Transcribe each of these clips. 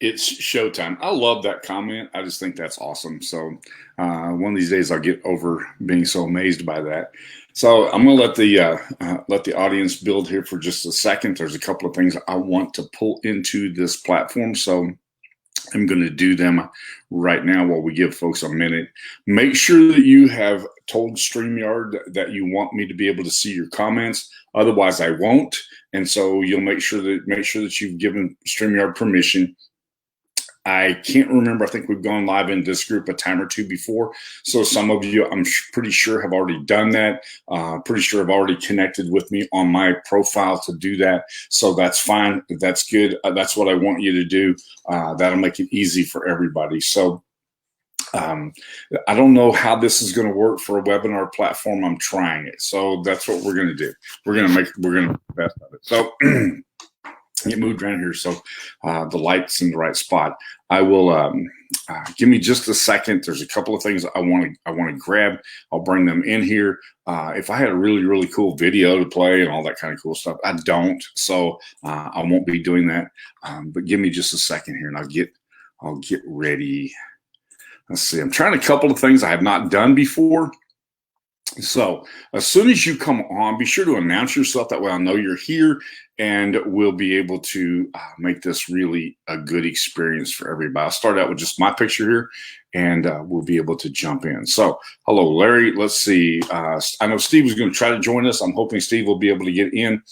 It's showtime. I love that comment. I just think that's awesome. So one of these days I'll get over being so amazed by that. So I'm going to let the audience build here for just a second. There's a couple of things I want to pull into this platform, so I'm going to do them right now while we give folks a minute. Make sure that you have told StreamYard that you want me to be able to see your comments. Otherwise, I won't. And so you'll make sure that you've given StreamYard permission. I can't remember. I think we've gone live in this group a time or two before. So some of you, I'm pretty sure, have already done that. Pretty sure have already connected with me on my profile to do that. So that's fine. That's good. That's what I want you to do. That'll make it easy for everybody. So I don't know how this is going to work for a webinar platform. I'm trying it. So that's what we're going to do. We're going to make the best of it. So get moved around here so the light's in the right spot. I will give me just a second. There's a couple of things I want to grab. I'll bring them in here. If I had a really cool video to play and all that kind of cool stuff, I don't. So I won't be doing that. But give me just a second here, and I'll get ready. Let's see. I'm trying a couple of things I have not done before. So as soon as you come on, be sure to announce yourself. That way I'll know you're here, and we'll be able to make this really a good experience for everybody. I'll start out with just my picture here, and we'll be able to jump in. So hello, Larry. Let's see. I know Steve was going to try to join us. I'm hoping Steve will be able to get in.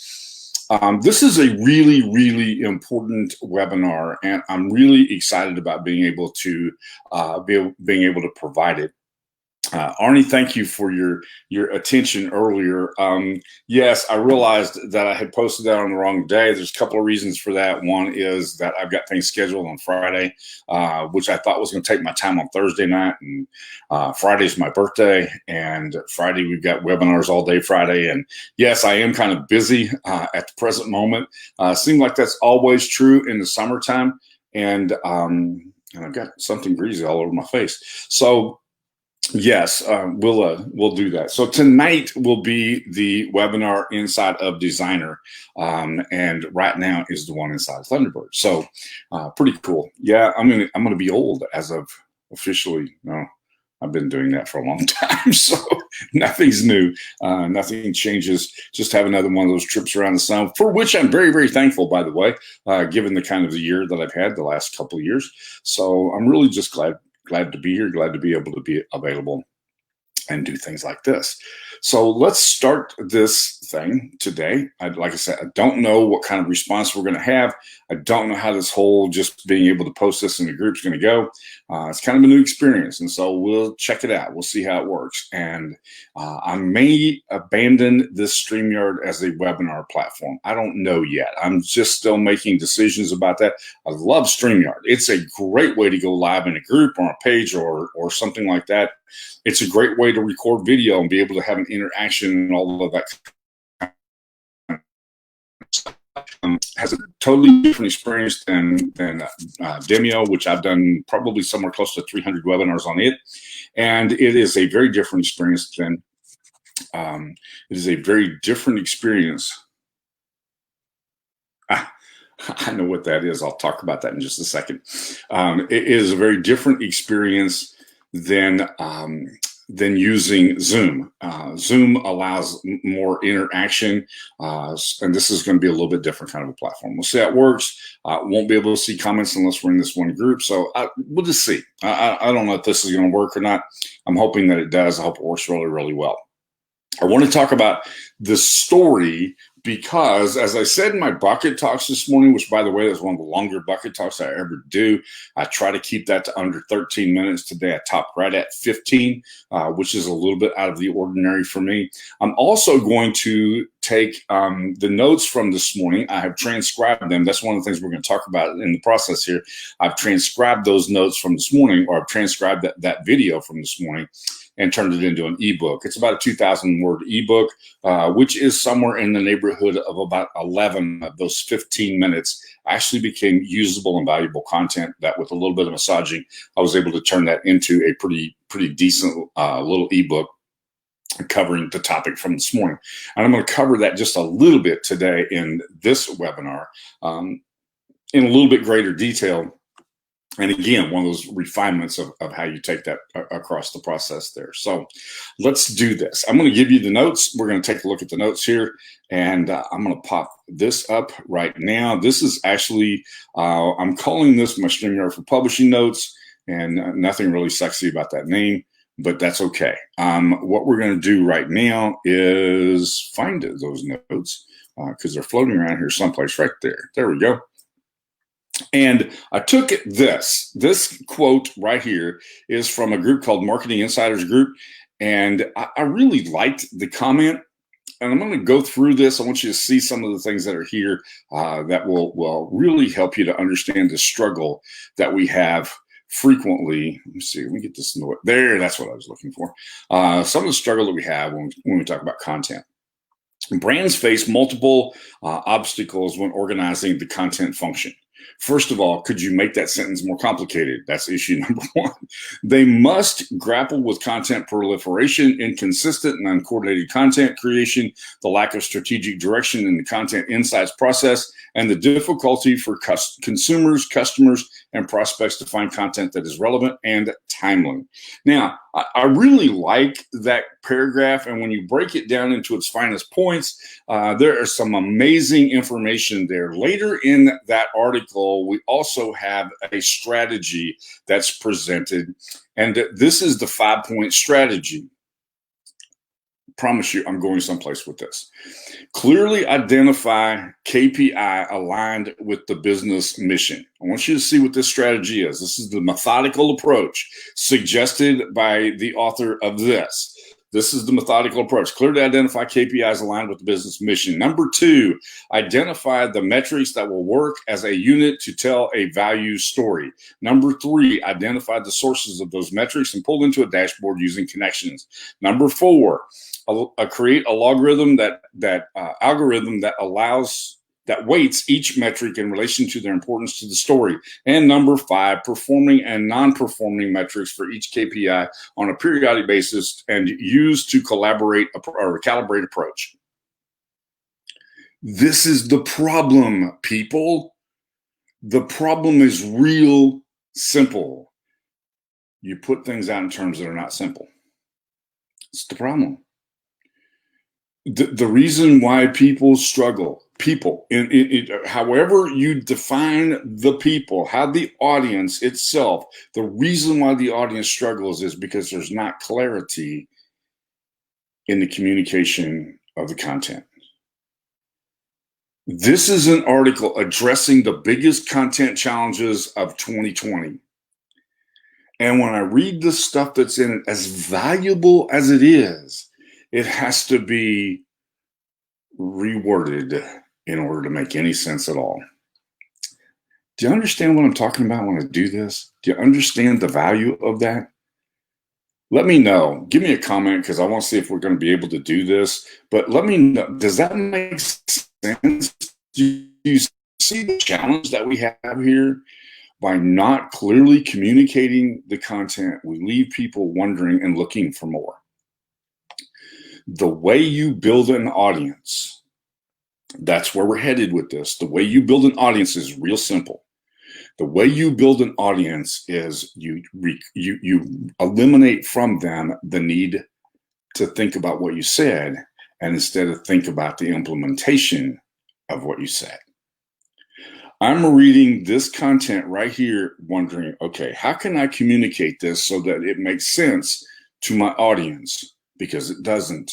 This is a really important webinar, and I'm really excited about being able to provide it. Arnie, thank you for your attention earlier. Yes, I realized that I had posted that on the wrong day. There's a couple of reasons for that. One is that I've got things scheduled on Friday, which I thought was going to take my time on Thursday night. And Friday's my birthday, and Friday we've got webinars all day Friday. And yes, I am kind of busy at the present moment. Seems like that's always true in the summertime. And I've got something greasy all over my face. So yes, we'll do that. So tonight will be the webinar inside of Designer, and right now is the one inside Thunderbird. So pretty cool. Yeah, I'm gonna be old as of officially. No, I've been doing that for a long time, so nothing's new. Nothing changes. Just have another one of those trips around the sun, for which I'm very thankful, by the way, given the kind of the year that I've had the last couple of years. So I'm really just glad to be here, glad to be able to be available and do things like this. So let's start this thing today. Like I said, I don't know what kind of response we're going to have. I don't know how this whole just being able to post this in the group is going to go. It's kind of a new experience, and so we'll check it out. We'll see how it works. And I may abandon this StreamYard as a webinar platform. I don't know yet. I'm just still making decisions about that. I love StreamYard. It's a great way to go live in a group or a page or something like that. It's a great way to record video and be able to have an interaction and all of that. Has a totally different experience than Demio, which I've done probably somewhere close to 300 webinars on it. And it is a very different experience than, it is a very different experience. I know what that is. I'll talk about that in just a second. It is a very different experience than using Zoom. Zoom allows more interaction, and this is going to be a little bit different kind of a platform. We'll see how it works. Won't be able to see comments unless we're in this one group, so we'll just see. I don't know if this is going to work or not. I'm hoping that it does. I hope it works really well. I want to talk about the story because, as I said in my bucket talks this morning, which, by the way, is one of the longer bucket talks I ever do, I try to keep that to under 13 minutes. Today I topped right at 15, which is a little bit out of the ordinary for me. I'm also going to take the notes from this morning. I have transcribed them. That's one of the things we're going to talk about in the process here. I've transcribed those notes from this morning, or I've transcribed that video from this morning and turned it into an ebook. It's about a 2,000 word ebook, which is somewhere in the neighborhood of about 11 of those 15 minutes actually became usable and valuable content that, with a little bit of massaging, I was able to turn that into a pretty decent little ebook covering the topic from this morning. And I'm going to cover that just a little bit today in this webinar in a little bit greater detail And again, one of those refinements of how you take that across the process there. So let's do this. I'm going to give you the notes. We're going to take a look at the notes here, and I'm going to pop this up right now. This is actually, I'm calling this my StreamYard for Publishing notes, and nothing really sexy about that name, but that's okay. What we're going to do right now is find those notes because they're floating around here someplace right there. There we go. And I took this quote right here is from a group called Marketing Insiders Group. And I really liked the comment. And I'm going to go through this. I want you to see some of the things that are here that will really help you to understand the struggle that we have frequently. Let me see. Let me get this in the way. There, that's what I was looking for. Some of the struggle that we have when we talk about content. Brands face multiple obstacles when organizing the content function. First of all, could you make that sentence more complicated? That's issue number one. They must grapple with content proliferation, inconsistent and uncoordinated content creation, the lack of strategic direction in the content insights process, and the difficulty for consumers, customers, and prospects to find content that is relevant and timely. Now, I really like that paragraph, and when you break it down into its finest points, there is some amazing information there. Later in that article, we also have a strategy that's presented, and this is the 5-point strategy. Promise you, I'm going someplace with this. Clearly identify KPI aligned with the business mission. I want you to see what this strategy is. This is the methodical approach suggested by the author of this. This is the methodical approach. Clearly identify KPIs aligned with the business mission. Number 2, identify the metrics that will work as a unit to tell a value story. Number 3, identify the sources of those metrics and pull into a dashboard using connections. Number 4, create a algorithm that weights each metric in relation to their importance to the story. And number 5, performing and non-performing metrics for each KPI on a periodic basis and use to calibrate approach. This is the problem, people. The problem is real simple. You put things out in terms that are not simple. It's the problem. The reason why people struggle, however you define the people, how the audience itself, the reason why the audience struggles is because there's not clarity in the communication of the content. This is an article addressing the biggest content challenges of 2020. And when I read the stuff that's in it, as valuable as it is, it has to be reworded in order to make any sense at all. Do you understand what I'm talking about when I do this? Do you understand the value of that? Let me know. Give me a comment because I want to see if we're going to be able to do this. But let me know. Does that make sense? Do you see the challenge that we have here? By not clearly communicating the content, we leave people wondering and looking for more. The way you build an audience, that's where we're headed with this. The way you build an audience is real simple. The way you build an audience is you eliminate from them the need to think about what you said, and instead of think about the implementation of what you said. I'm reading this content right here wondering, okay, how can I communicate this so that it makes sense to my audience? Because it doesn't.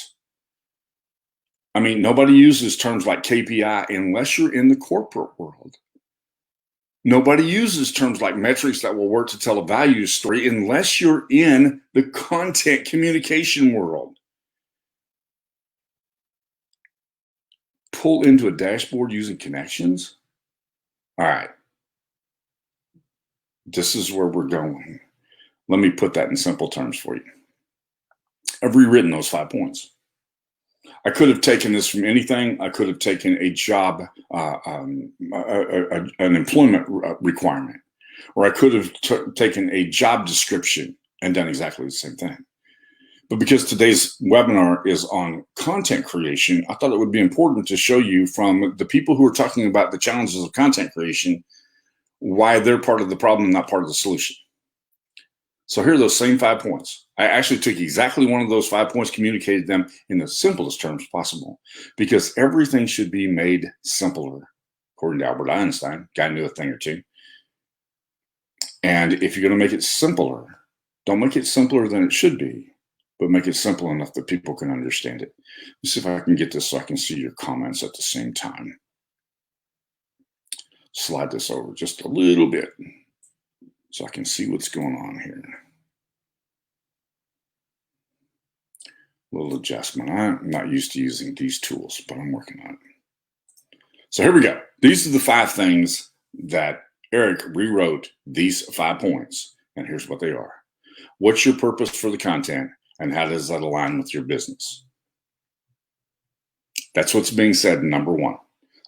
I mean, nobody uses terms like KPI unless you're in the corporate world. Nobody uses terms like metrics that will work to tell a value story unless you're in the content communication world. Pull into a dashboard using connections. All right. This is where we're going. Let me put that in simple terms for you. I've rewritten those 5 points. I could have taken this from anything. I could have taken a job, an employment requirement, or I could have taken a job description and done exactly the same thing. But because today's webinar is on content creation, I thought it would be important to show you from the people who are talking about the challenges of content creation, why they're part of the problem and not part of the solution. So here are those same 5 points. I actually took exactly one of those 5 points, communicated them in the simplest terms possible, because everything should be made simpler, according to Albert Einstein. Guy knew a thing or two. And if you're going to make it simpler, don't make it simpler than it should be, but make it simple enough that people can understand it. Let's see if I can get this so I can see your comments at the same time. Slide this over just a little bit so I can see what's going on here. A little adjustment. I'm not used to using these tools, but I'm working on it. So here we go. These are the 5 things that Eric rewrote, these 5 points, and here's what they are. What's your purpose for the content, and how does that align with your business? That's what's being said in number 1.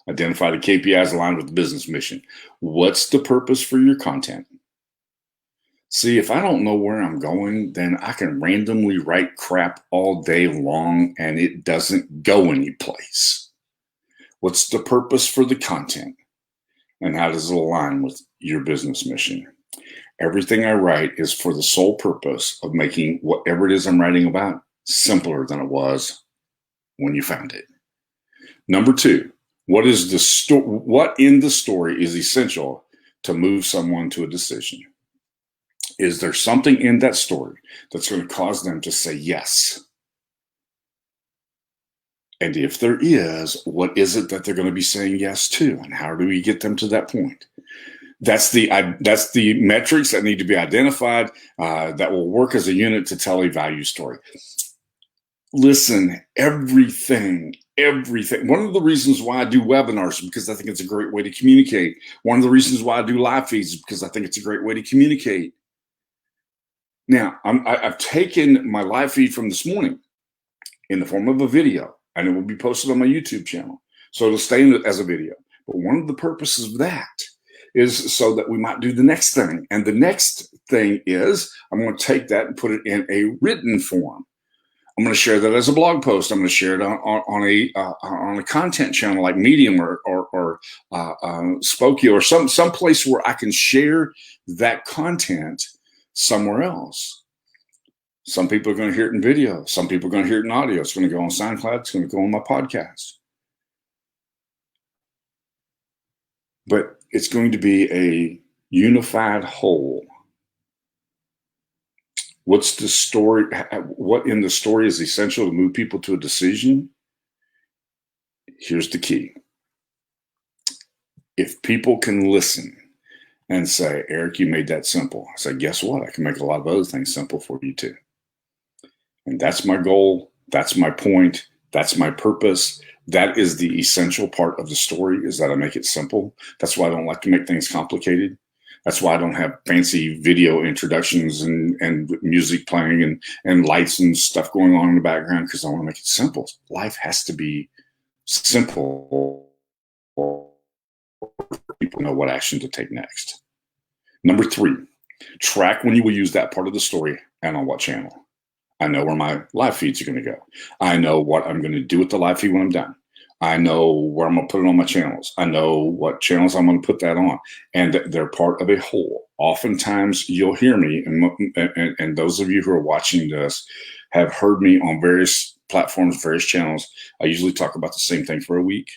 Identify the KPIs aligned with the business mission. What's the purpose for your content? See, if I don't know where I'm going, then I can randomly write crap all day long and it doesn't go anyplace. What's the purpose for the content? And how does it align with your business mission? Everything I write is for the sole purpose of making whatever it is I'm writing about simpler than it was when you found it. Number 2, what in the story is essential to move someone to a decision? Is there something in that story that's going to cause them to say yes? And if there is, what is it that they're going to be saying yes to? And how do we get them to that point? That's the metrics that need to be identified that will work as a unit to tell a value story. Listen, everything. One of the reasons why I do webinars is because I think it's a great way to communicate. One of the reasons why I do live feeds is because I think it's a great way to communicate. Now, I've taken my live feed from this morning in the form of a video, and it will be posted on my YouTube channel. So it'll stay in as a video. But one of the purposes of that is so that we might do the next thing. And the next thing is I'm going to take that and put it in a written form. I'm going to share that as a blog post. I'm going to share it on a content channel like Medium or Spokio or some place where I can share that content somewhere else. Some people are going to hear it in video. Some people are going to hear it in audio. It's going to go on SoundCloud. It's going to go on my podcast. But it's going to be a unified whole. What's the story? What in the story is essential to move people to a decision? Here's the key. If people can listen and say, Eric, you made that simple. I say, guess what? I can make a lot of other things simple for you too. And that's my goal. That's my point. That's my purpose. That is the essential part of the story, is that I make it simple. That's why I don't like to make things complicated. That's why I don't have fancy video introductions and music playing and lights and stuff going on in the background, because I want to make it simple. Life has to be simple for people to know what action to take next. Number 3, track when you will use that part of the story and on what channel. I know where my live feeds are going to go. I know what I'm going to do with the live feed when I'm done. I know where I'm going to put it on my channels. I know what channels I'm going to put that on. And they're part of a whole. Oftentimes you'll hear me, and those of you who are watching this have heard me on various platforms, various channels. I usually talk about the same thing for a week.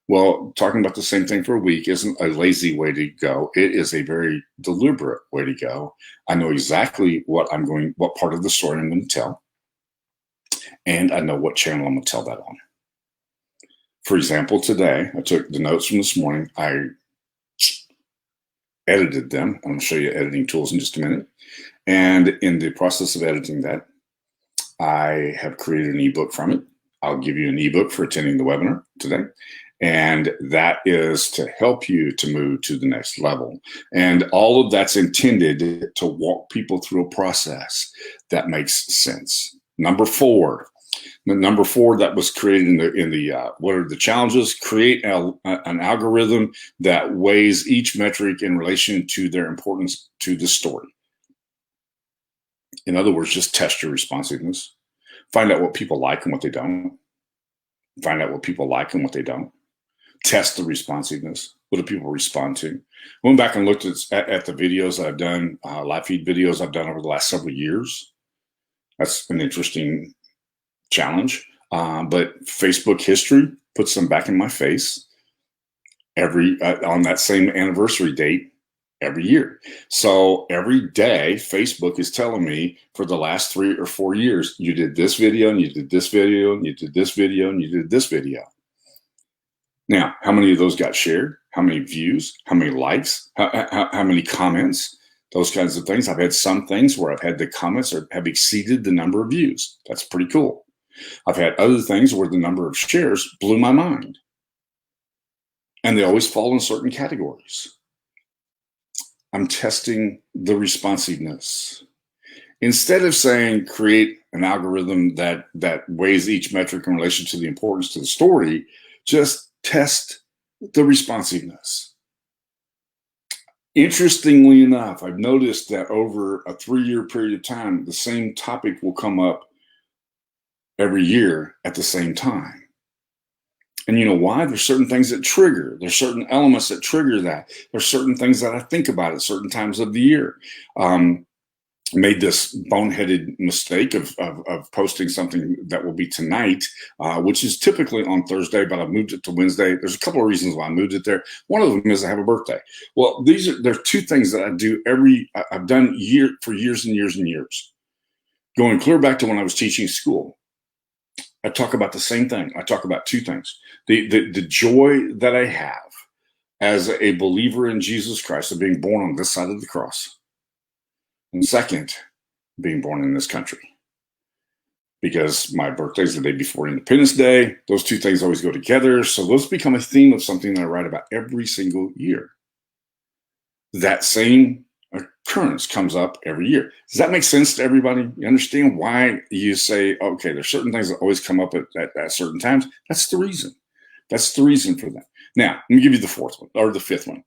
Well, talking about the same thing for a week isn't a lazy way to go. It is a very deliberate way to go. I know exactly what part of the story I'm going to tell. And I know what channel I'm going to tell that on. For example, today, I took the notes from this morning. I edited them. I'm going to show you editing tools in just a minute. And in the process of editing that, I have created an ebook from it. I'll give you an ebook for attending the webinar today. And that is to help you to move to the next level. And all of that's intended to walk people through a process that makes sense. Number 4 that was created in the what are the challenges? Create an algorithm that weighs each metric in relation to their importance to the story. In other words, just test your responsiveness. Find out what people like and what they don't. Find out what people like and what they don't. Test the responsiveness. What do people respond to? Went back and looked at the videos that I've done, live feed videos I've done over the last several years. That's an interesting challenge. But Facebook history puts them back in my face on that same anniversary date every year. So every day, Facebook is telling me for the last 3 or 4 years, you did this video, and you did this video, and you did this video, and you did this video. Now, how many of those got shared? How many views? How many likes? How many comments? Those kinds of things. I've had some things where I've had the comments have exceeded the number of views. That's pretty cool. I've had other things where the number of shares blew my mind. And they always fall in certain categories. I'm testing the responsiveness. Instead of saying create an algorithm that weighs each metric in relation to the importance to the story, just test the responsiveness. Interestingly enough, I've noticed that over a 3-year period of time, the same topic will come up every year at the same time. And you know why? There's certain things that trigger. There's certain elements that trigger that. There's certain things that I think about at certain times of the year. Made this boneheaded mistake of posting something that will be tonight, which is typically on Thursday, but I've moved it to Wednesday. There's a couple of reasons why I moved it there. One of them is I have a birthday. Well, there's 2 things that I do I've done for years and years and years. Going clear back to when I was teaching school. I talk about the same thing. I talk about 2 things. The joy that I have as a believer in Jesus Christ of being born on this side of the cross. And second, being born in this country. Because my birthday is the day before Independence Day. Those 2 things always go together. So those become a theme of something that I write about every single year. That same occurrence comes up every year. Does that make sense to everybody? You understand why you say, okay, there's certain things that always come up at certain times? That's the reason. That's the reason for that. Now, let me give you the 4th one, or the 5th one.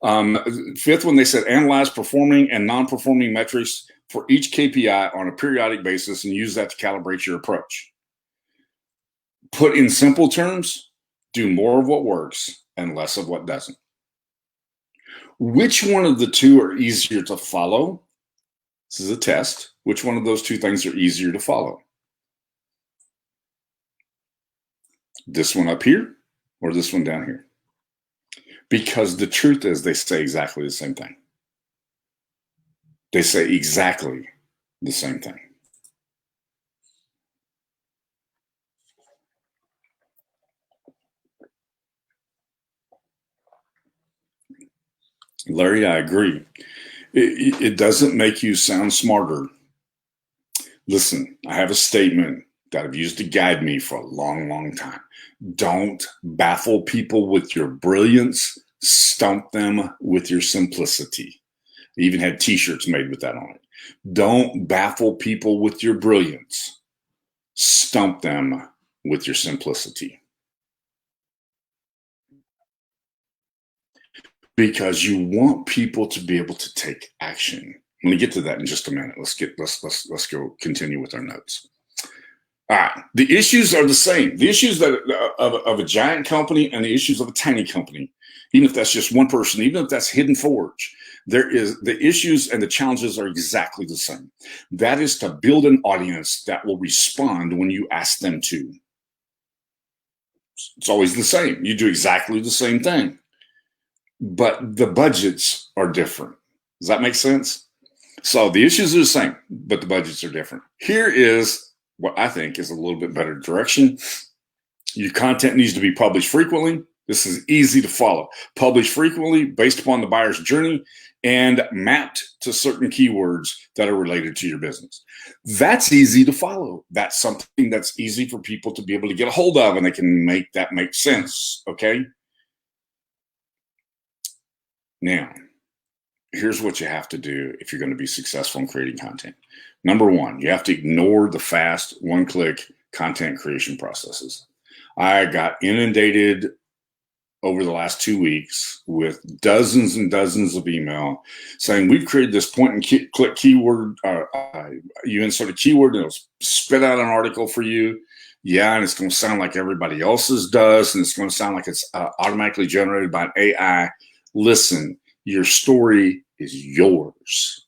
5th one, they said, analyze performing and non-performing metrics for each KPI on a periodic basis and use that to calibrate your approach. Put in simple terms, do more of what works and less of what doesn't. Which one of the 2 are easier to follow? This is a test. Which one of those 2 things are easier to follow? This one up here or this one down here? Because the truth is they say exactly the same thing. They say exactly the same thing. Larry, I agree. It doesn't make you sound smarter. Listen, I have a statement that I've used to guide me for a long, long time. Don't baffle people with your brilliance. Stump them with your simplicity. I even had t-shirts made with that on it. Don't baffle people with your brilliance. Stump them with your simplicity. Because you want people to be able to take action. I'm going to get to that in just a minute. Let's go continue with our notes. All right. The issues are the same. The issues of a giant company and the issues of a tiny company, even if that's just one person, even if that's Hidden Forge, the issues and the challenges are exactly the same. That is to build an audience that will respond when you ask them to. It's always the same. You do exactly the same thing. But the budgets are different. Does that make sense? So the issues are the same, but the budgets are different. Here is what I think is a little bit better direction. Your content needs to be published frequently. This is easy to follow. Publish frequently based upon the buyer's journey and mapped to certain keywords that are related to your business. That's easy to follow. That's something that's easy for people to be able to get a hold of, and they can make that make sense, okay? Now, here's what you have to do if you're going to be successful in creating content. Number 1, you have to ignore the fast one-click content creation processes. I got inundated over the last 2 weeks with dozens and dozens of email saying, we've created this point and click keyword. You insert a keyword and it'll spit out an article for you. Yeah, and it's going to sound like everybody else's does, and it's going to sound like it's automatically generated by an AI. Listen, your story is yours,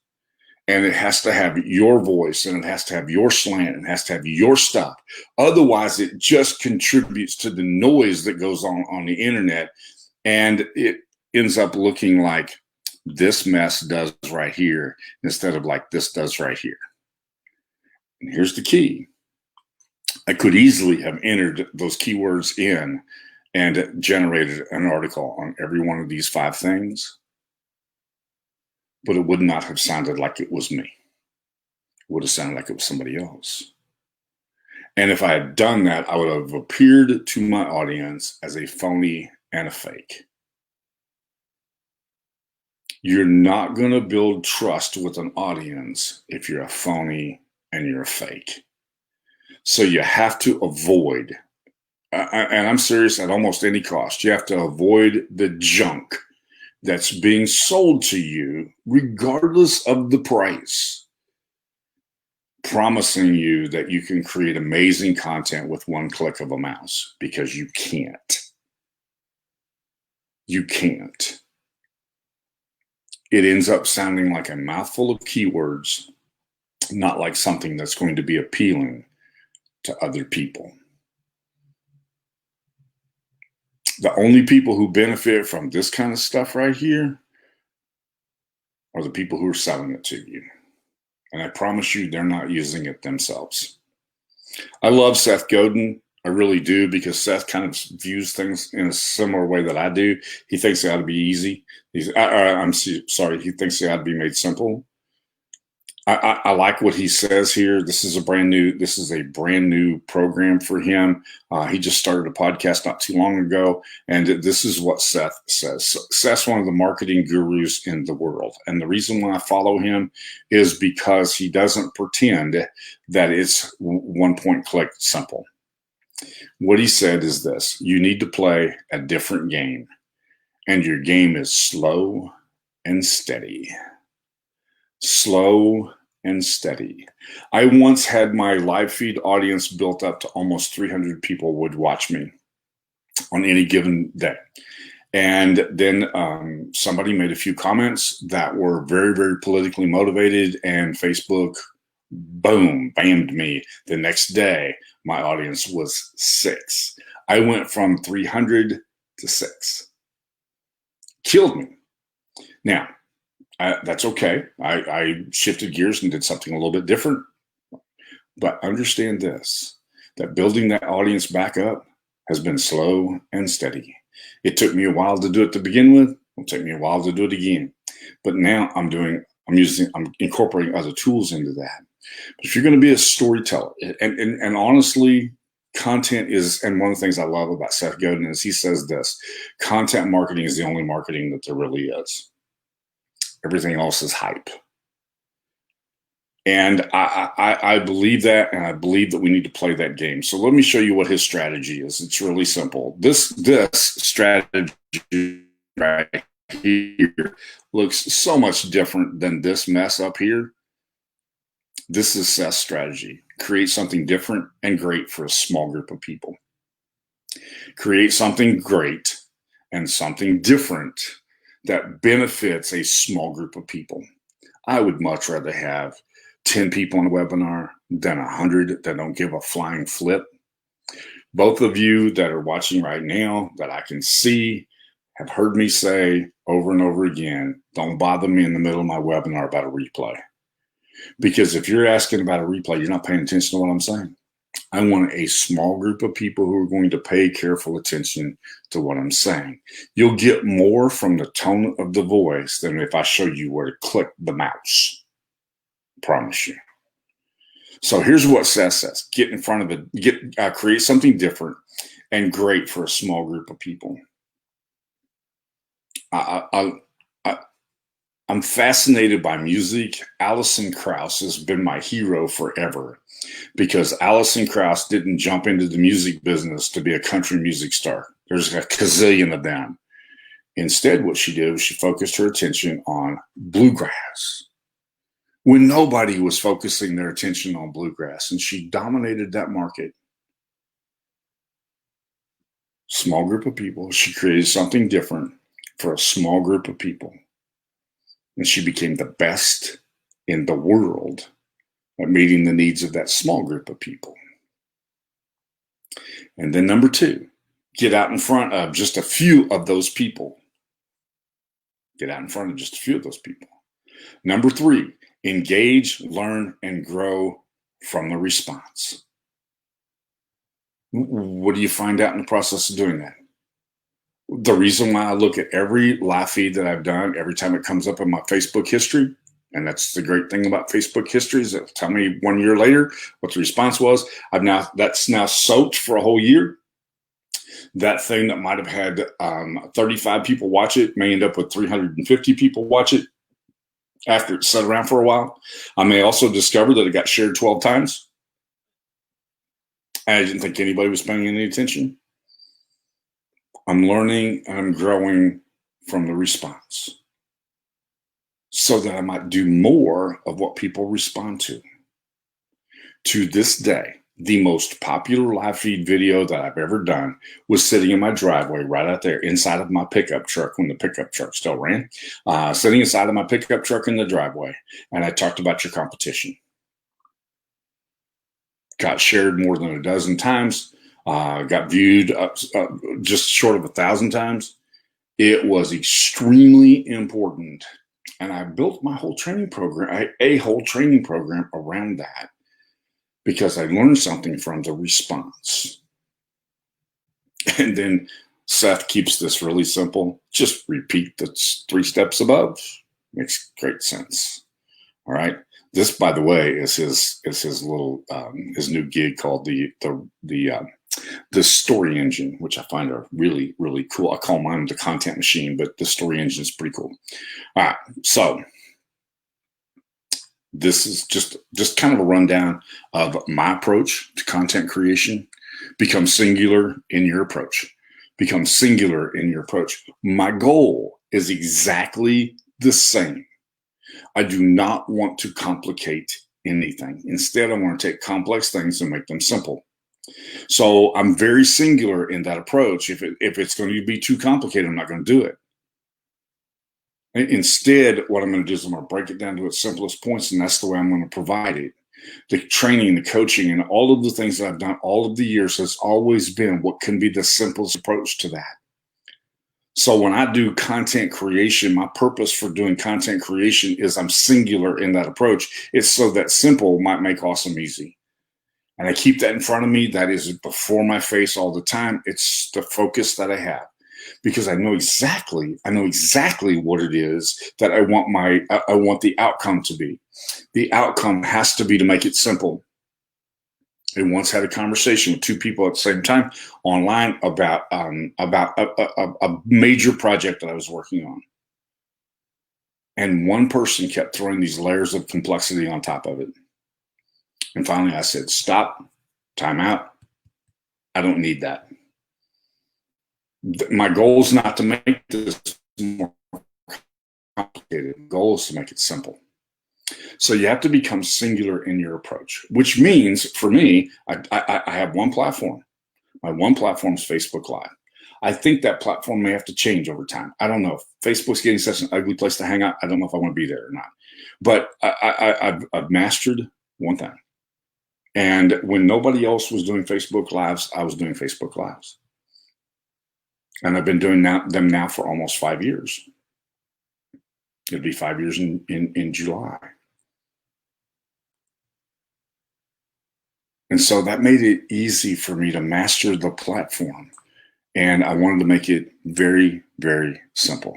and it has to have your voice, and it has to have your slant, and it has to have your stuff. Otherwise, it just contributes to the noise that goes on the internet, and it ends up looking like this mess does right here instead of like this does right here. And here's the key. I could easily have entered those keywords in and generated an article on every one of these 5 things, but it would not have sounded like it was me. It would have sounded like it was somebody else. And if I had done that, I would have appeared to my audience as a phony and a fake. You're not going to build trust with an audience if you're a phony and you're a fake. So you have to avoid, and I'm serious, at almost any cost, you have to avoid the junk that's being sold to you, regardless of the price, promising you that you can create amazing content with one click of a mouse, because you can't. You can't. It ends up sounding like a mouthful of keywords, not like something that's going to be appealing to other people. The only people who benefit from this kind of stuff right here are the people who are selling it to you. And I promise you, they're not using it themselves. I love Seth Godin. I really do, because Seth kind of views things in a similar way that I do. He thinks they ought to be easy. I'm sorry. He thinks they ought to be made simple. I like what he says here. This is a brand new program for him. He just started a podcast not too long ago, and this is what Seth says. Seth's one of the marketing gurus in the world, and the reason why I follow him is because he doesn't pretend that it's one point click simple. What he said is this: you need to play a different game, and your game is slow and steady. Slow and steady. I once had my live feed audience built up to almost 300 people would watch me on any given day. And then somebody made a few comments that were very, very politically motivated, and Facebook, boom, bammed me. The next day, my audience was 6. I went from 300 to 6. Killed me. Now, that's okay. I shifted gears and did something a little bit different. But understand this, that building that audience back up has been slow and steady. It took me a while to do it to begin with. It'll take me a while to do it again. But now I'm incorporating other tools into that. But if you're going to be a storyteller, and honestly, content is, and one of the things I love about Seth Godin is he says this: content marketing is the only marketing that there really is. Everything else is hype. And I believe that, and I believe that we need to play that game. So let me show you what his strategy is. It's really simple. This strategy right here looks so much different than this mess up here. This is Seth's strategy. Create something different and great for a small group of people. Create something great and something different that benefits a small group of people. I would much rather have 10 people on a webinar than 100 that don't give a flying flip. Both of you that are watching right now that I can see have heard me say over and over again, don't bother me in the middle of my webinar about a replay. Because if you're asking about a replay, you're not paying attention to what I'm saying. I want a small group of people who are going to pay careful attention to what I'm saying. You'll get more from the tone of the voice than if I show you where to click the mouse. I promise you. So here's what Seth says: get in front of it, create something different and great for a small group of people. I'm fascinated by music. Alison Krauss has been my hero forever, because Alison Krauss didn't jump into the music business to be a country music star. There's a gazillion of them. Instead, what she did was she focused her attention on bluegrass when nobody was focusing their attention on bluegrass, and she dominated that market. Small group of people. She created something different for a small group of people. And she became the best in the world at meeting the needs of that small group of people. And then number two, get out in front of just a few of those people. Get out in front of just a few of those people. Number three, engage, learn, and grow from the response. What do you find out in the process of doing that? The reason why I look at every live feed that I've done, every time it comes up in my Facebook history, and that's the great thing about Facebook history, is it'll tell me 1 year later what the response was. That's now soaked for a whole year. That thing that might have had 35 people watch it may end up with 350 people watch it after it's sat around for a while. I may also discover that it got shared 12 times. I didn't think anybody was paying any attention. I'm learning and I'm growing from the response so that I might do more of what people respond to. To this day, the most popular live feed video that I've ever done was sitting in my driveway right out there inside of my pickup truck when the pickup truck still ran, sitting inside of my pickup truck in the driveway. And I talked about your competition. Got shared more than a dozen times, got viewed just short of 1,000 times. It was extremely important. And I built my whole training program, a whole training program around that, because I learned something from the response. And then Seth keeps this really simple. Just repeat the 3 steps above. Makes great sense. All right. This, by the way, is his little his new gig called the Story Engine, which I find are really, really cool. I call mine the Content Machine, but the Story Engine is pretty cool. All right. So this is just kind of a rundown of my approach to content creation. Become singular in your approach. Become singular in your approach. My goal is exactly the same. I do not want to complicate anything. Instead, I want to take complex things and make them simple. So I'm very singular in that approach. If it's going to be too complicated, I'm not going to do it. Instead, what I'm going to do is I'm going to break it down to its simplest points, and that's the way I'm going to provide it. The training, the coaching, and all of the things that I've done all of the years has always been what can be the simplest approach to that. So when I do content creation, my purpose for doing content creation is I'm singular in that approach. It's so that simple might make awesome easy. And I keep that in front of me. That is before my face all the time. It's the focus that I have. Because I know exactly what it is that I want the outcome to be. The outcome has to be to make it simple. I once had a conversation with 2 people at the same time online about a major project that I was working on. And one person kept throwing these layers of complexity on top of it. And finally I said, stop, time out. I don't need that. My goal is not to make this more complicated. The goal is to make it simple. So you have to become singular in your approach, which means for me, I have one platform. My one platform is Facebook Live. I think that platform may have to change over time. I don't know. Facebook's getting such an ugly place to hang out. I don't know if I want to be there or not. But I've mastered one thing. And when nobody else was doing Facebook Lives, I was doing Facebook Lives. And I've been doing them now for almost 5 years. It'll be 5 years in July. And so that made it easy for me to master the platform. And I wanted to make it very, very simple.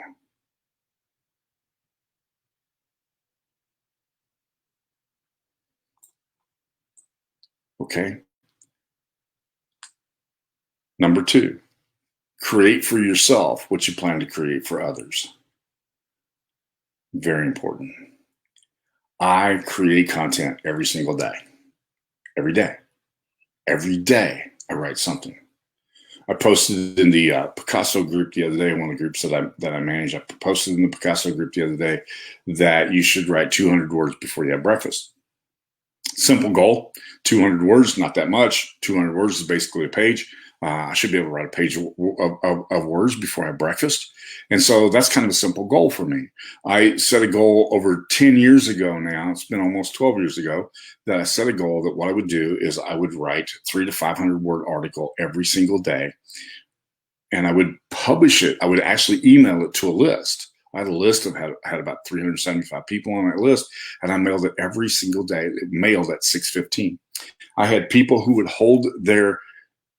Okay. Number 2, create for yourself what you plan to create for others. Very important. I create content every single day. Every day. Every day I write something. I posted in the Picasso group the other day, one of the groups that I manage. I posted in the Picasso group the other day that you should write 200 words before you have breakfast. Simple goal, 200 words, not that much. 200 words is basically a page. I should be able to write a page of words before I have breakfast. And so that's kind of a simple goal for me. I set a goal over 10 years ago now. It's been almost 12 years ago that I set a goal that what I would do is I would write 300 to 500 word article every single day. And I would publish it. I would actually email it to a list. I had a list of had about 375 people on that list, and I mailed it every single day. It mailed at 6:15. I had people who would hold their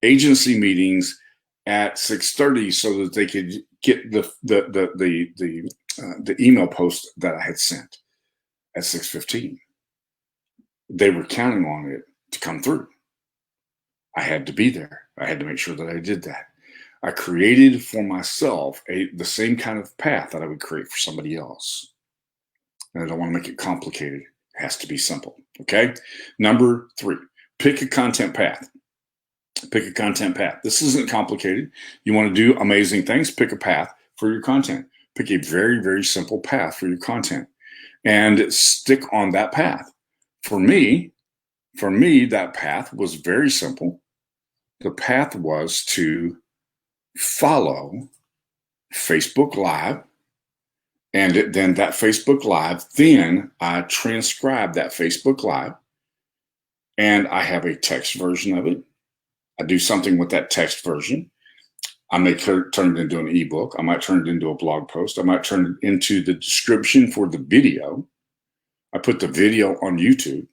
agency meetings at 6:30 so that they could get the email post that I had sent at 6:15. They were counting on it to come through. I had to be there. I had to make sure that I did that. I created for myself the same kind of path that I would create for somebody else. And I don't want to make it complicated. It has to be simple. Okay. Number 3, pick a content path. Pick a content path. This isn't complicated. You want to do amazing things, pick a path for your content. Pick a very, very simple path for your content and stick on that path. For me, that path was very simple. The path was to follow Facebook Live, and then that Facebook Live, then I transcribe that Facebook Live, and I have a text version of it. I do something with that text version. I may turn it into an ebook. I might turn it into a blog post. I might turn it into the description for the video. I put the video on YouTube.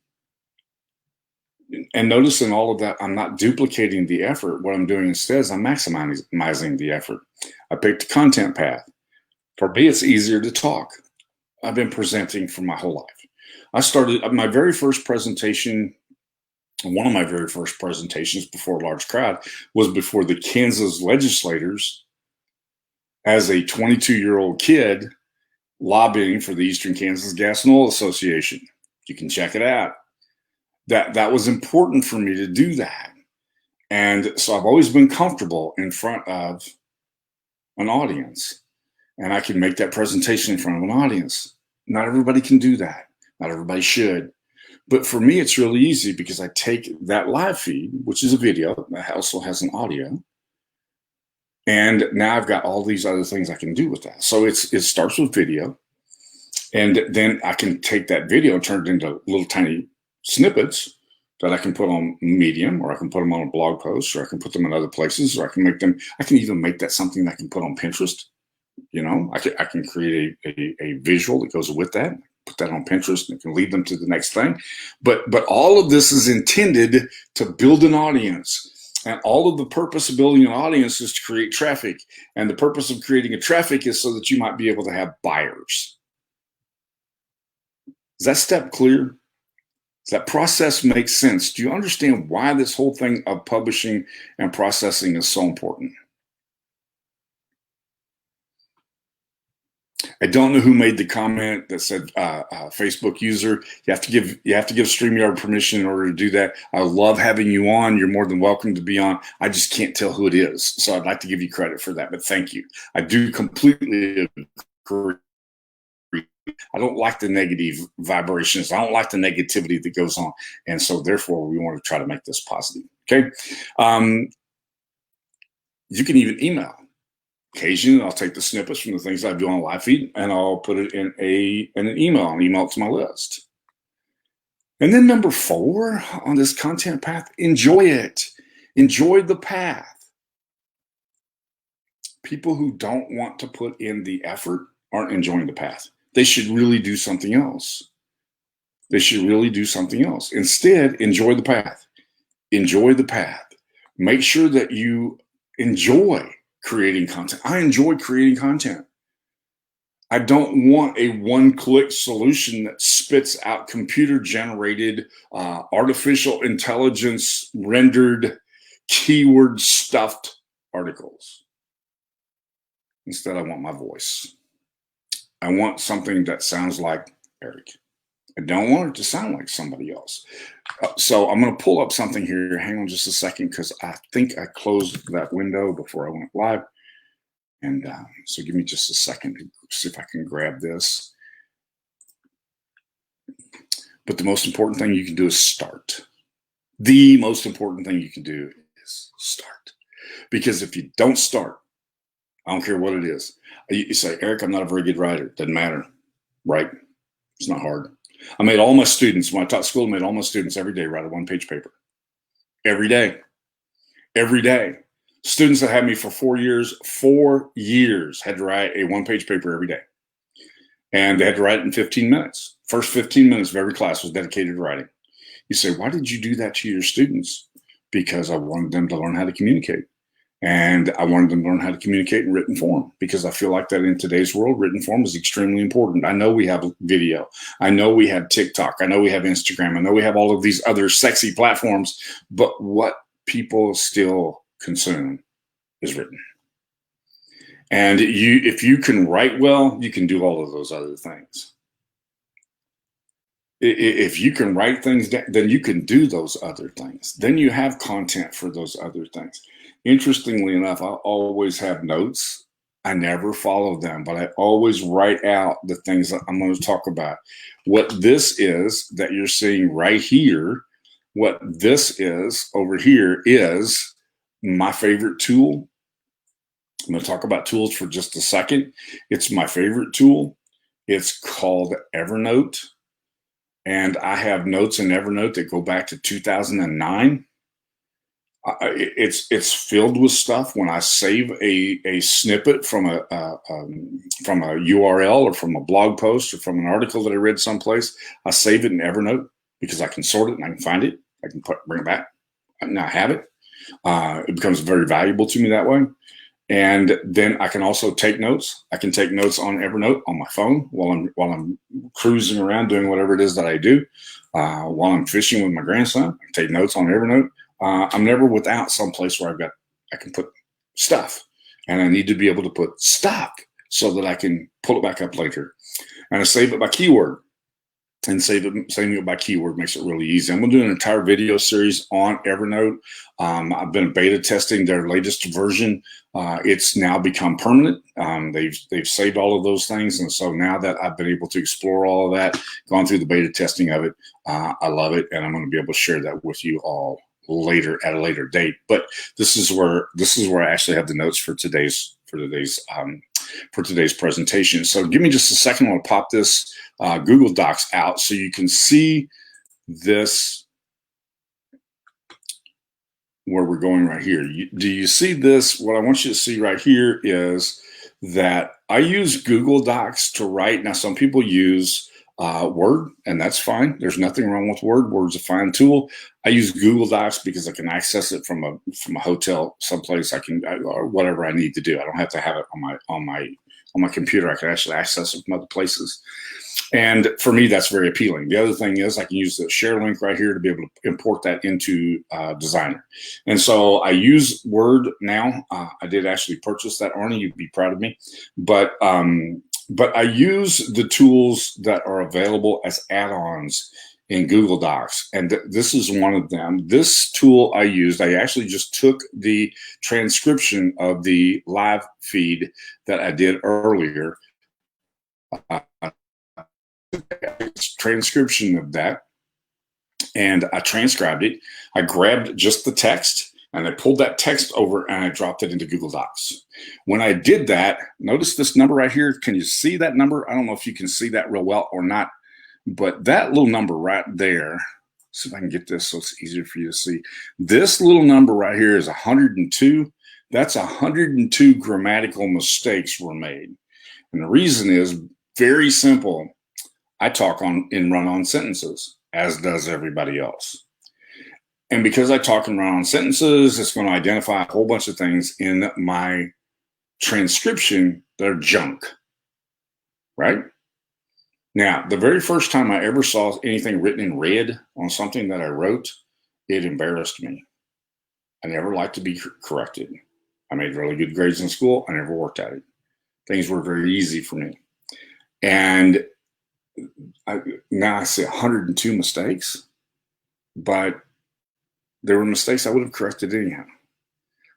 And notice in all of that, I'm not duplicating the effort. What I'm doing instead is I'm maximizing the effort. I picked a content path. For me, it's easier to talk. I've been presenting for my whole life. I started my very first presentation. One of my very first presentations before a large crowd was before the Kansas legislators as a 22-year-old kid lobbying for the Eastern Kansas Gas and Oil Association. You can check it out. That was important for me to do that. And so I've always been comfortable in front of an audience, and I can make that presentation in front of an audience. Not everybody can do that. Not everybody should. But for me, it's really easy because I take that live feed, which is a video that also has an audio, and now I've got all these other things I can do with that. So it starts with video, and then I can take that video and turn it into little tiny snippets that I can put on Medium, or I can put them on a blog post, or I can put them in other places, or I can even make that something that I can put on Pinterest. You know, I can create a visual that goes with that, put that on Pinterest, and it can lead them to the next thing. But all of this is intended to build an audience. And all of the purpose of building an audience is to create traffic. And the purpose of creating a traffic is so that you might be able to have buyers. Is that step clear? Does that process make sense? Do you understand why this whole thing of publishing and processing is so important? I don't know who made the comment that said Facebook user. You have to give StreamYard permission in order to do that. I love having you on. You're more than welcome to be on. I just can't tell who it is, so I'd like to give you credit for that. But thank you. I do completely agree. I don't like the negative vibrations. I don't like the negativity that goes on, and so therefore we want to try to make this positive. Okay, you can even email. Occasionally, I'll take the snippets from the things I do on live feed, and I'll put it in an email and email it to my list. And then number 4 on this content path, enjoy it. Enjoy the path. People who don't want to put in the effort aren't enjoying the path. They should really do something else. They should really do something else. Instead, enjoy the path. Enjoy the path. Make sure that you enjoy creating content. I enjoy creating content. I don't want a one-click solution that spits out computer-generated, artificial intelligence rendered, keyword stuffed articles. Instead, I want my voice. I want something that sounds like Eric. I don't want it to sound like somebody else. So I'm going to pull up something here. Hang on just a second, because I think I closed that window before I went live. And so give me just a second to see if I can grab this. But the most important thing you can do is start. The most important thing you can do is start. Because if you don't start, I don't care what it is. You say, Eric, I'm not a very good writer. Doesn't matter, right? It's not hard. I made all my students, when I taught school, I made all my students every day write a one-page paper. Every day. Every day. Students that had me for 4 years had to write a one-page paper every day. And they had to write it in 15 minutes. First 15 minutes of every class was dedicated to writing. You say, why did you do that to your students? Because I wanted them to learn how to communicate. And I wanted them to learn how to communicate in written form, because I feel like that in today's world, written form is extremely important. I know we have video. I know we have TikTok. I know we have Instagram. I know we have all of these other sexy platforms. But what people still consume is written. And if you can write well, you can do all of those other things. If you can write things down, then you can do those other things. Then you have content for those other things. Interestingly enough, I always have notes. I never follow them, but I always write out the things that I'm going to talk about. What this is that you're seeing right here, what this is over here is my favorite tool. I'm going to talk about tools for just a second. It's my favorite tool. It's called Evernote. And I have notes in Evernote that go back to 2009. It's filled with stuff. When I save a snippet from a URL or from a blog post or from an article that I read someplace, I save it in Evernote because I can sort it and I can find it. I can bring it back. And I have it. It becomes very valuable to me that way. And then I can also take notes. I can take notes on Evernote on my phone while I'm cruising around doing whatever it is that I do. While I'm fishing with my grandson, I take notes on Evernote. I'm never without some place where I can put stuff, and I need to be able to put stuff so that I can pull it back up later. And I save it by keyword. And saving it by keyword makes it really easy. I'm going to do an entire video series on Evernote. I've been beta testing their latest version. It's now become permanent. They've saved all of those things, and so now that I've been able to explore all of that, gone through the beta testing of it, I love it, and I'm going to be able to share that with you all later at a later date. But this is where I actually have the notes for today's presentation. So give me just a second. I want to pop this Google Docs out so you can see this, where we're going right here. Do you see this? What I want you to see right here is that I use Google Docs to write. Now, some people use Word, and that's fine. There's nothing wrong with Word. Word's a fine tool. I use Google Docs because I can access it from a hotel someplace. Or whatever I need to do. I don't have to have it on my computer. I can actually access it from other places. And for me, that's very appealing. The other thing is I can use the share link right here to be able to import that into Designer. And so I use Word now. I did actually purchase that, Arnie. You'd be proud of me. But I use the tools that are available as add-ons in Google Docs. And this is one of them. This tool I used, I actually just took the transcription of the live feed that I did earlier. Transcription of that, and I transcribed it. I grabbed just the text and I pulled that text over and I dropped it into Google Docs. When I did that, notice this number right here. Can you see that number? I don't know if you can see that real well or not, but that little number right there, see if I can get this so it's easier for you to see. This little number right here is 102. That's 102 grammatical mistakes were made. And the reason is very simple. I talk in run-on sentences, as does everybody else. And because I talk in run-on sentences, it's going to identify a whole bunch of things in my transcription that are junk, right? Now, the very first time I ever saw anything written in red on something that I wrote, it embarrassed me. I never liked to be corrected. I made really good grades in school. I never worked at it. Things were very easy for me. And now I see 102 mistakes, but there were mistakes I would have corrected anyhow.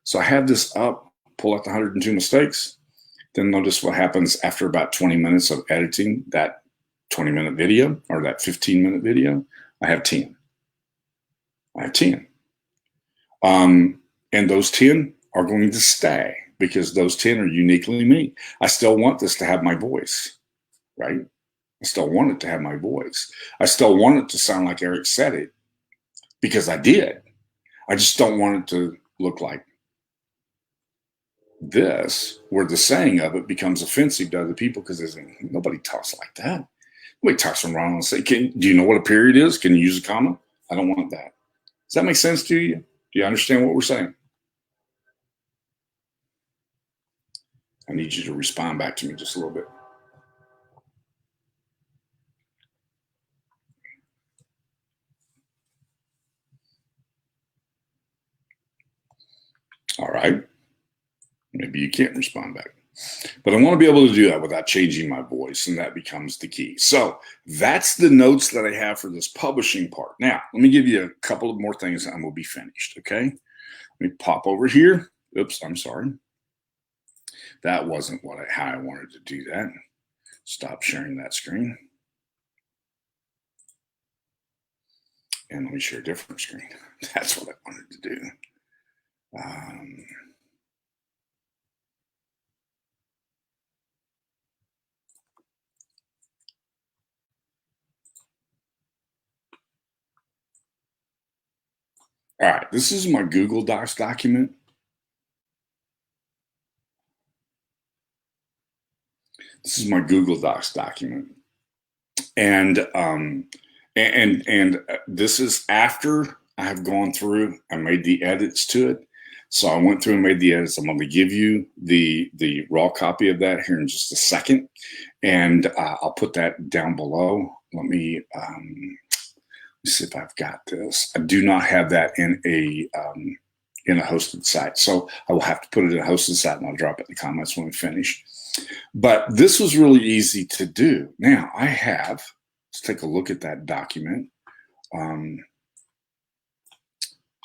So I have this up, pull out the 102 mistakes, then notice what happens after about 20 minutes of editing that 20-minute video or that 15-minute video. I have 10. And those 10 are going to stay because those 10 are uniquely me. I still want this to have my voice, right? I still want it to have my voice. I still want it to sound like Eric said it because I did. I just don't want it to look like this, where the saying of it becomes offensive to other people because they say, nobody talks like that. Nobody talks around and say, do you know what a period is? Can you use a comma? I don't want that. Does that make sense to you? Do you understand what we're saying? I need you to respond back to me just a little bit. All right. Maybe you can't respond back. But I want to be able to do that without changing my voice, and that becomes the key. So that's the notes that I have for this publishing part. Now, let me give you a couple of more things and we'll be finished, okay? Let me pop over here. Oops, I'm sorry. That wasn't how I wanted to do that. Stop sharing that screen. And let me share a different screen. That's what I wanted to do. All right, this is my Google Docs document. This is my Google Docs document. And this is after I have gone through and made the edits to it. So I went through and made the edits. I'm going to give you the raw copy of that here in just a second. And I'll put that down below. Let me see if I've got this. I do not have that in a hosted site. So I will have to put it in a hosted site and I'll drop it in the comments when we finish. But this was really easy to do. Now let's take a look at that document.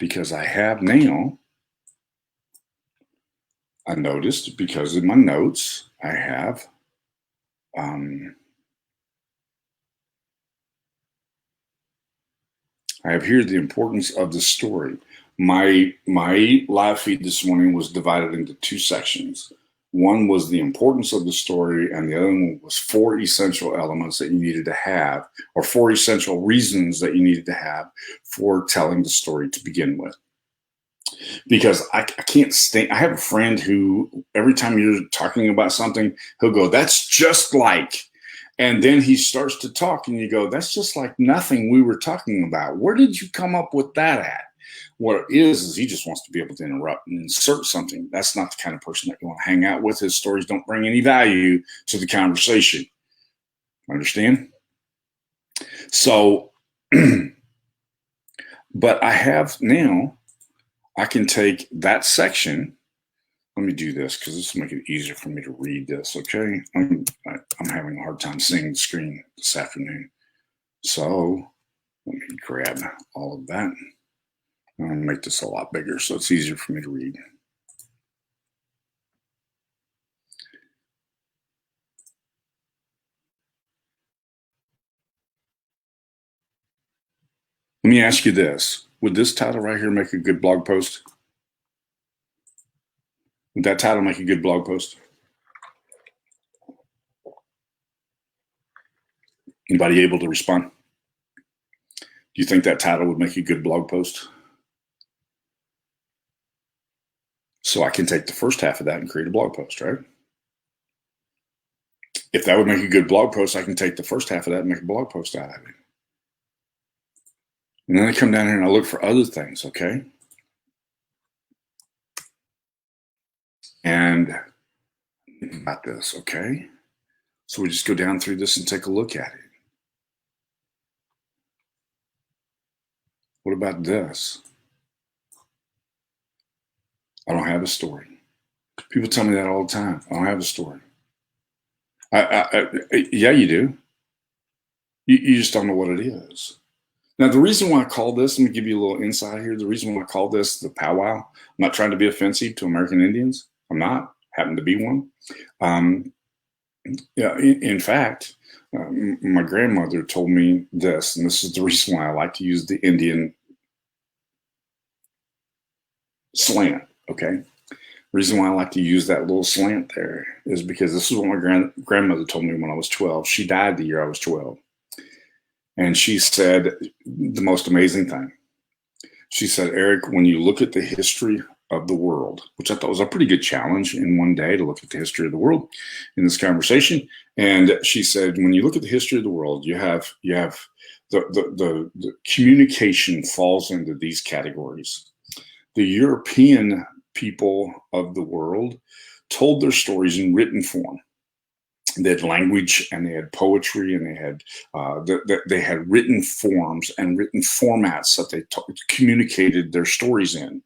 Because I have now, I noticed because in my notes, I have here the importance of the story. My live feed this morning was divided into two sections. One was the importance of the story, and the other one was 4 essential elements that you needed to have, or 4 essential reasons that you needed to have for telling the story to begin with. Because I can't stand, I have a friend who every time you're talking about something, he'll go, that's just like, and then he starts to talk and you go, that's just like nothing we were talking about. Where did you come up with that at? What it is he just wants to be able to interrupt and insert something. That's not the kind of person that you want to hang out with. His stories don't bring any value to the conversation. Understand? So, but I have now, I can take that section. Let me do this because this will make it easier for me to read this, okay? I'm having a hard time seeing the screen this afternoon. So let me grab all of that. I'm going to make this a lot bigger so it's easier for me to read. Let me ask you this. Would this title right here make a good blog post? Would that title make a good blog post? Anybody able to respond? Do you think that title would make a good blog post? So I can take the first half of that and create a blog post, right? If that would make a good blog post, I can take the first half of that and make a blog post out of it. And then I come down here and I look for other things, okay? And about this, okay? So we just go down through this and take a look at it. What about this? I don't have a story. People tell me that all the time. I don't have a story. Yeah, you do. You just don't know what it is. Now, the reason why I call this, let me give you a little insight here. The reason why I call this the powwow, I'm not trying to be offensive to American Indians. I'm not. Happen to be one. Yeah, in fact, my grandmother told me this, and this is the reason why I like to use the Indian slant, okay? Reason why I like to use that little slant there is because this is what my grandmother told me when I was 12. She died the year I was 12. And she said the most amazing thing. She said, Eric, when you look at the history of the world, which I thought was a pretty good challenge in one day to look at the history of the world in this conversation. And she said, when you look at the history of the world, you have the communication falls into these categories. The European people of the world told their stories in written form. They had language, and they had poetry, and they had written forms and written formats that they communicated their stories in.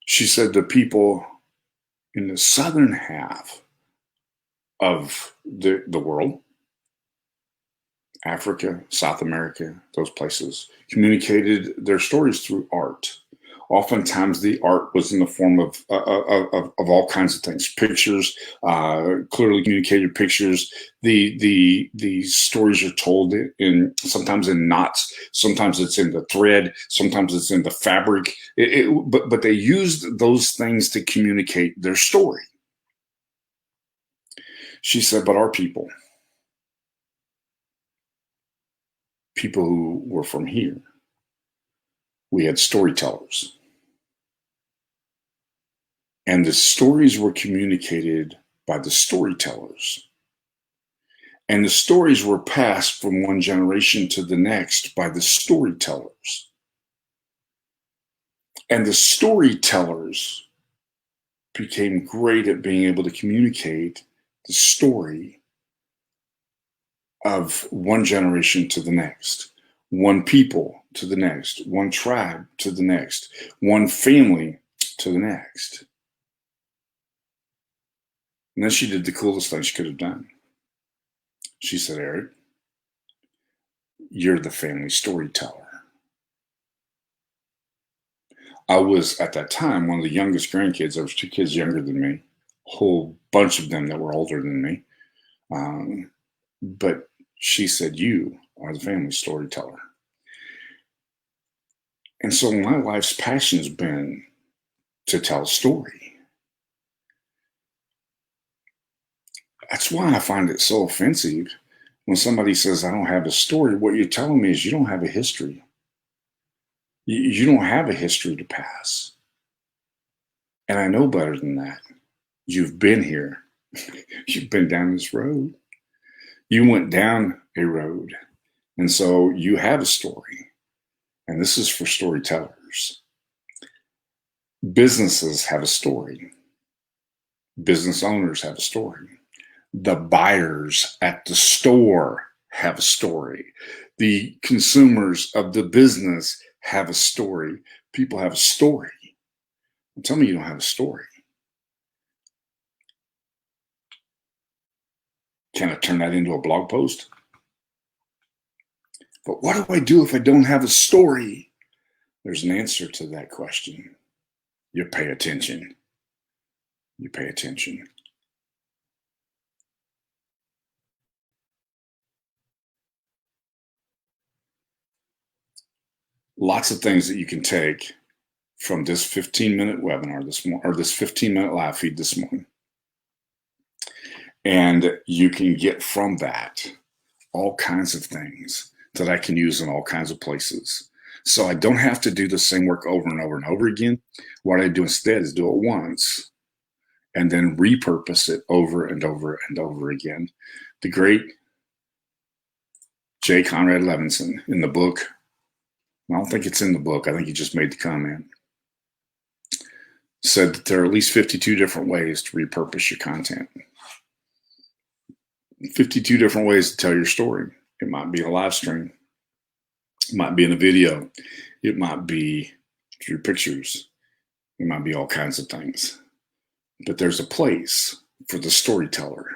She said the people in the southern half of the world, Africa, South America, those places, communicated their stories through art. Oftentimes, the art was in the form of all kinds of things, pictures, clearly communicated pictures. The stories are told in sometimes in knots, sometimes it's in the thread, sometimes it's in the fabric. But they used those things to communicate their story. She said, but our people who were from here, we had storytellers. And the stories were communicated by the storytellers. And the stories were passed from one generation to the next by the storytellers. And the storytellers became great at being able to communicate the story of one generation to the next, one people to the next, one tribe to the next, one family to the next. And then she did the coolest thing she could have done. She said, Eric, you're the family storyteller. I was, at that time, one of the youngest grandkids. There was 2 kids younger than me, a whole bunch of them that were older than me. But she said, you are the family storyteller. And so my life's passion has been to tell a story. That's why I find it so offensive when somebody says, I don't have a story. What you're telling me is you don't have a history. You don't have a history to pass. And I know better than that. You've been here. You've been down this road. You went down a road. And so you have a story. And this is for storytellers. Businesses have a story. Business owners have a story. The buyers at the store have a story. The consumers of the business have a story. People have a story. Tell me you don't have a story. Can I turn that into a blog post? But what do I do if I don't have a story? There's an answer to that question. You pay attention. You pay attention. Lots of things that you can take from this 15-minute webinar this morning, or this 15-minute live feed this morning. And you can get from that all kinds of things that I can use in all kinds of places. So I don't have to do the same work over and over and over again. What I do instead is do it once and then repurpose it over and over and over again. The great J. Conrad Levinson, in the book, I don't think it's in the book, I think he just made the comment, said that there are at least 52 different ways to repurpose your content. 52 different ways to tell your story. It might be a live stream. It might be in a video. It might be through pictures. It might be all kinds of things. But there's a place for the storyteller.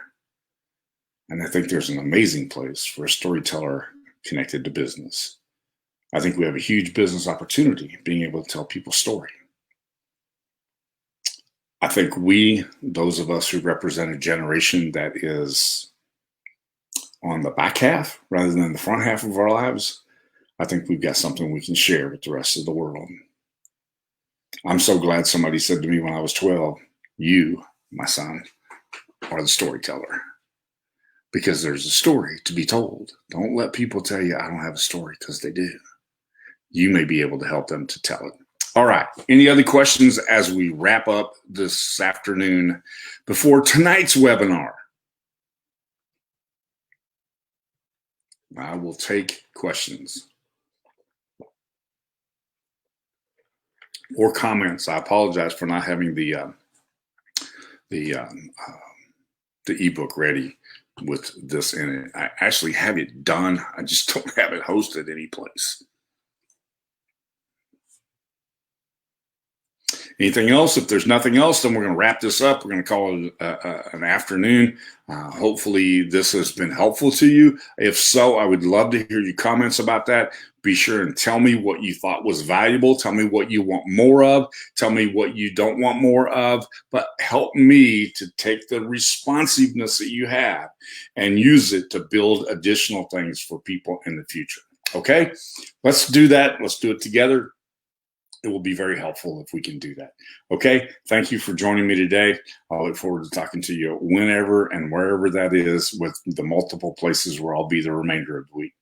And I think there's an amazing place for a storyteller connected to business. I think we have a huge business opportunity being able to tell people's story. I think we, those of us who represent a generation that is on the back half rather than the front half of our lives, I think we've got something we can share with the rest of the world. I'm so glad somebody said to me when I was 12, you, my son, are the storyteller. Because there's a story to be told. Don't let people tell you I don't have a story, because they do. You may be able to help them to tell it. All right. Any other questions as we wrap up this afternoon before tonight's webinar? I will take questions or comments. I apologize for not having the ebook ready with this in it. I actually have it done. I just don't have it hosted anyplace. Anything else? If there's nothing else, then we're going to wrap this up. We're going to call it an afternoon. Hopefully this has been helpful to you. If so, I would love to hear your comments about that. Be sure and tell me what you thought was valuable. Tell me what you want more of. Tell me what you don't want more of. But help me to take the responsiveness that you have and use it to build additional things for people in the future. Okay? Let's do that. Let's do it together. It will be very helpful if we can do that. Okay. Thank you for joining me today. I look forward to talking to you whenever and wherever that is, with the multiple places where I'll be the remainder of the week.